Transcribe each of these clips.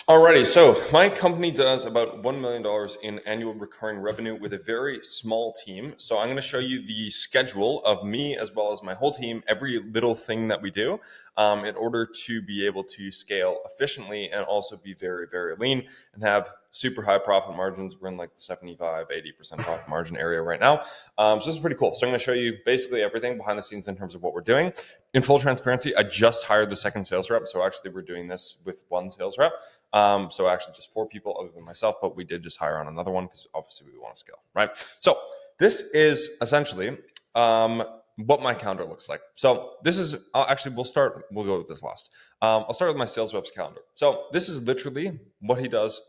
Alrighty, so my company does about $1 million in annual recurring revenue with a very small team. So I'm going to show you the schedule of me as well as my whole team, every little thing that we do in order to be able to scale efficiently and also be very, very lean and have super high profit margins. We're in like the 75, 80% profit margin area right now. So this is pretty cool. So I'm going to show you basically everything behind the scenes in terms of what we're doing. In full transparency, I just hired the second sales rep. So actually we're doing this with one sales rep. So actually just four people other than myself, but we did just hire on another one because obviously we want to scale, right? So this is essentially what my calendar looks like. So this is we'll go with this last. I'll start with my sales rep's calendar. So this is literally what he does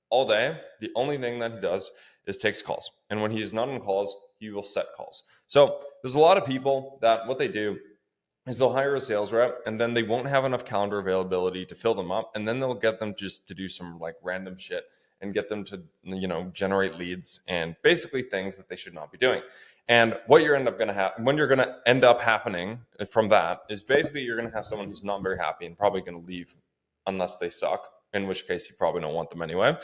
all day. The only thing that he does is takes calls. And when he is not on calls, he will set calls. So there's a lot of people that what they do is they'll hire a sales rep and then they won't have enough calendar availability to fill them up, and then they'll get them just to do some like random shit and get them to generate leads and basically things that they should not be doing. And what you're going to end up happening from that is basically you're going to have someone who's not very happy and probably going to leave unless they suck, in which case you probably don't want them anyway.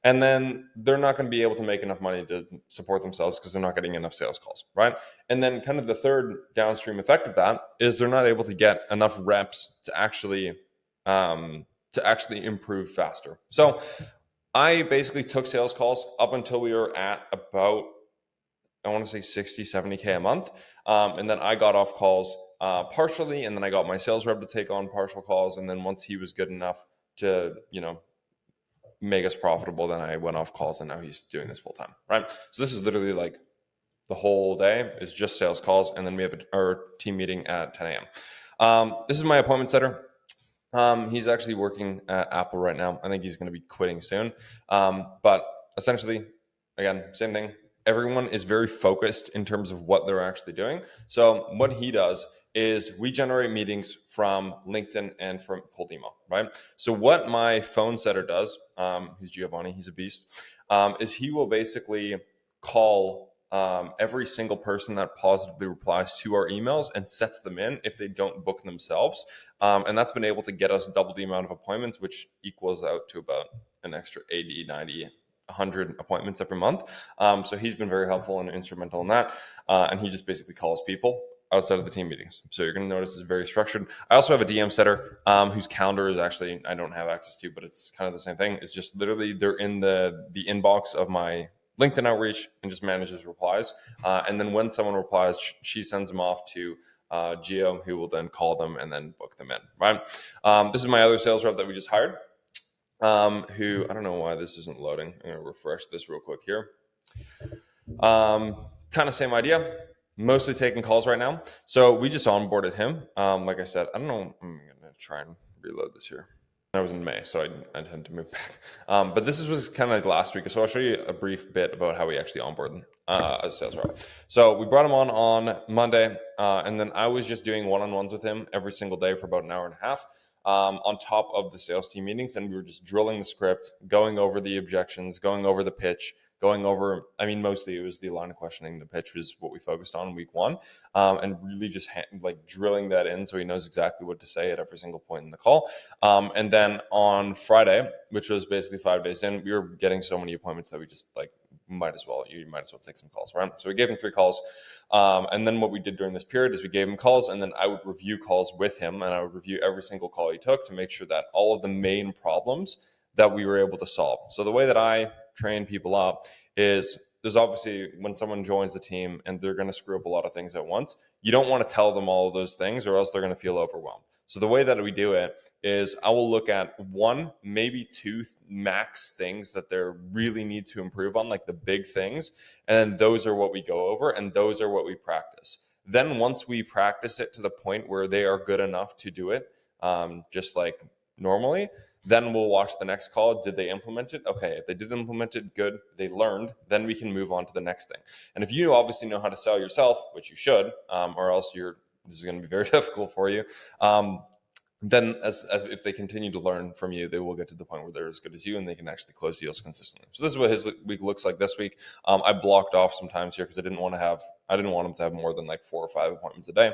And then they're not going to be able to make enough money to support themselves because they're not getting enough sales calls, right? And then kind of the third downstream effect of that is they're not able to get enough reps to actually improve faster. So I basically took sales calls up until we were at about, I want to say 60, 70K a month. And then I got off calls partially, and then I got my sales rep to take on partial calls. And then once he was good enough to, make us profitable, then I went off calls and now he's doing this full time, right? So this is literally like the whole day is just sales calls. And then we have our team meeting at 10 a.m. This is my appointment setter. He's actually working at Apple right now. I think he's going to be quitting soon. But essentially, again, same thing. Everyone is very focused in terms of what they're actually doing. So what he does is we generate meetings from LinkedIn and from cold email, right? So what my phone setter does, who's Giovanni, he's a beast, is he will basically call every single person that positively replies to our emails and sets them in if they don't book themselves. And that's been able to get us double the amount of appointments, which equals out to about an extra 80, 90, 100 appointments every month. So he's been very helpful and instrumental in that. And he just basically calls people outside of the team meetings. So you're going to notice it's very structured. I also have a DM setter whose calendar is actually, I don't have access to, but it's kind of the same thing. It's just literally they're in the inbox of my LinkedIn outreach and just manages replies. And then when someone replies, she sends them off to Geo, who will then call them and then book them in, right? This is my other sales rep that we just hired, who, I don't know why this isn't loading. I'm going to refresh this real quick here. Kind of same idea, mostly taking calls right now. So we just onboarded him. Like I said, I don't know. I'm going to try and reload this here. That was in May, so I tend to move back. But this was kind of like last week. So I'll show you a brief bit about how we actually onboarded a sales rep. So we brought him on Monday, and then I was just doing one-on-ones with him every single day for about an hour and a half. On top of the sales team meetings, and we were just drilling the script, going over the objections, going over the pitch, going over, mostly it was the line of questioning. The pitch was what we focused on week one, and really just like drilling that in so he knows exactly what to say at every single point in the call. And then on Friday, which was basically 5 days in, we were getting so many appointments that we just like, you might as well take some calls, right? So we gave him 3 calls. And then what we did during this period is we gave him calls, and then I would review calls with him, and I would review every single call he took to make sure that all of the main problems that we were able to solve. So the way that I train people up is there's obviously when someone joins the team and they're going to screw up a lot of things at once, you don't want to tell them all of those things or else they're going to feel overwhelmed. So the way that we do it is I will look at 1, maybe 2 max things that they really need to improve on, like the big things. And those are what we go over, and those are what we practice. Then once we practice it to the point where they are good enough to do it, just like normally, then we'll watch the next call. Did they implement it? Okay, if they did implement it, good. They learned, then we can move on to the next thing. And if you obviously know how to sell yourself, which you should, or else this is going to be very difficult for you. Then as if they continue to learn from you, they will get to the point where they're as good as you and they can actually close deals consistently. So this is what his week looks like this week. I blocked off some times here because I didn't want him to have more than like 4 or 5 appointments a day,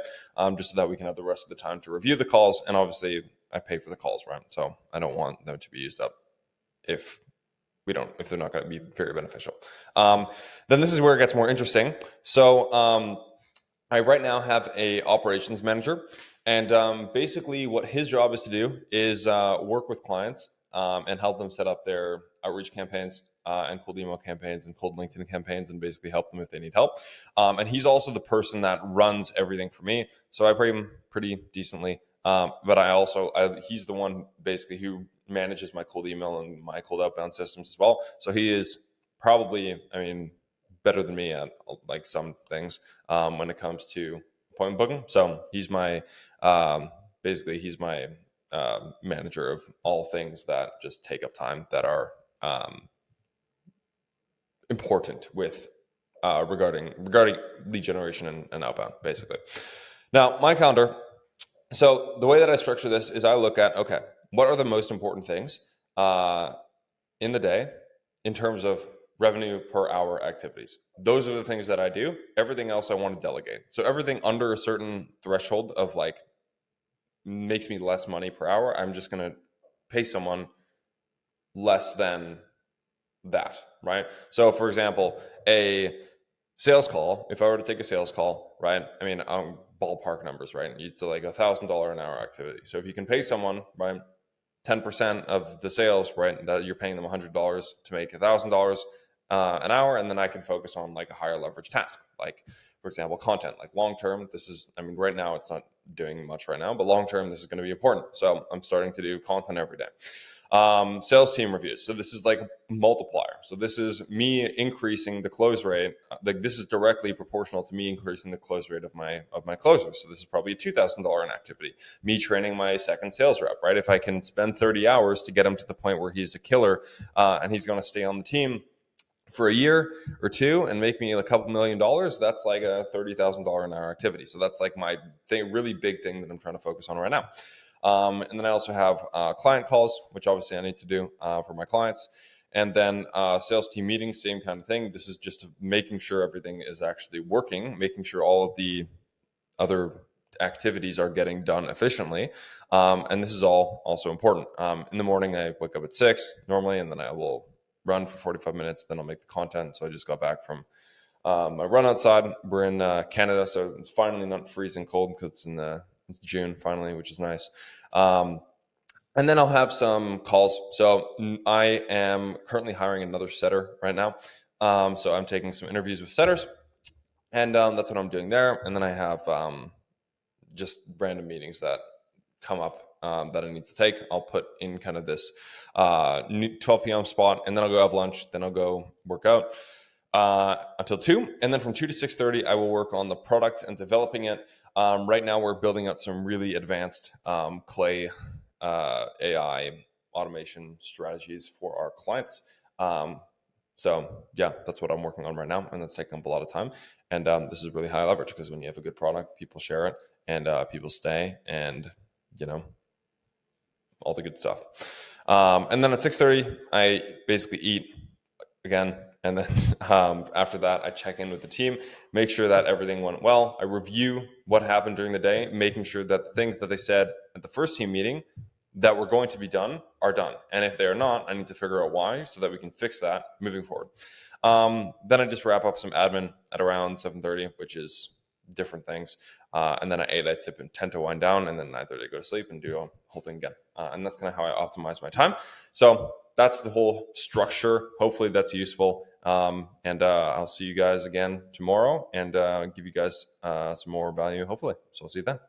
just so that we can have the rest of the time to review the calls. And obviously I pay for the calls, right? So I don't want them to be used up. if they're not going to be very beneficial. Then this is where it gets more interesting. So I right now have a operations manager, and basically what his job is to do is work with clients and help them set up their outreach campaigns and cold email campaigns and cold LinkedIn campaigns, and basically help them if they need help. And he's also the person that runs everything for me, so I pay him pretty decently. But he's the one basically who manages my cold email and my cold outbound systems as well. So he is probably, better than me at like some things when it comes to appointment booking. So he's my he's my manager of all things that just take up time that are important with regarding lead generation and outbound, basically. Now, my calendar. So the way that I structure this is I look at, okay, what are the most important things in the day in terms of revenue per hour activities? Those are the things that I do. Everything else I want to delegate. So everything under a certain threshold of like makes me less money per hour, I'm just going to pay someone less than that, right? So for example, a sales call, if I were to take a sales call, right? Ballpark numbers, right? It's like $1,000 an hour activity. So if you can pay someone, right, 10% of the sales, right, that you're paying them $100 to make $1,000 an hour, and then I can focus on like a higher leverage task, like for example, content. Like long term, this is, right now it's not doing much right now, but long term, this is going to be important. So I'm starting to do content every day. Sales team reviews. So this is like a multiplier. So this is me increasing the close rate. Like this is directly proportional to me increasing the close rate of my closers. So this is probably a $2,000 an activity. Me training my second sales rep, right? If I can spend 30 hours to get him to the point where he's a killer and he's going to stay on the team for a year or two and make me a couple $1 million, that's like a $30,000 an hour activity. So that's like my thing, really big thing that I'm trying to focus on right now. And then I also have client calls, which obviously I need to do for my clients. And then sales team meetings, same kind of thing. This is just making sure everything is actually working, making sure all of the other activities are getting done efficiently. And this is all also important. In the morning, I wake up at 6 normally, and then I will run for 45 minutes. Then I'll make the content. So I just got back from my run outside. We're in Canada, so it's finally not freezing cold because it's June finally, which is nice. And then I'll have some calls. So I am currently hiring another setter right now. So I'm taking some interviews with setters, and that's what I'm doing there. And then I have just random meetings that come up that I need to take. I'll put in kind of this 12 p.m. spot, and then I'll go have lunch. Then I'll go work out until 2, and then from 2 to 6:30 I will work on the product and developing it. Right now we're building out some really advanced Clay AI automation strategies for our clients. So yeah, that's what I'm working on right now, and that's taking up a lot of time. And this is really high leverage because when you have a good product, people share it, and people stay, and all the good stuff. And then at 6:30 I basically eat again. And then after that, I check in with the team, make sure that everything went well. I review what happened during the day, making sure that the things that they said at the first team meeting that were going to be done are done. And if they are not, I need to figure out why so that we can fix that moving forward. Then I just wrap up some admin at around 7:30, which is different things. And then at 8, I tend to wind down, and then 9:30 I go to sleep and do a whole thing again. And that's kind of how I optimize my time. So that's the whole structure. Hopefully that's useful. And I'll see you guys again tomorrow and give you guys some more value, hopefully. So I'll see you then.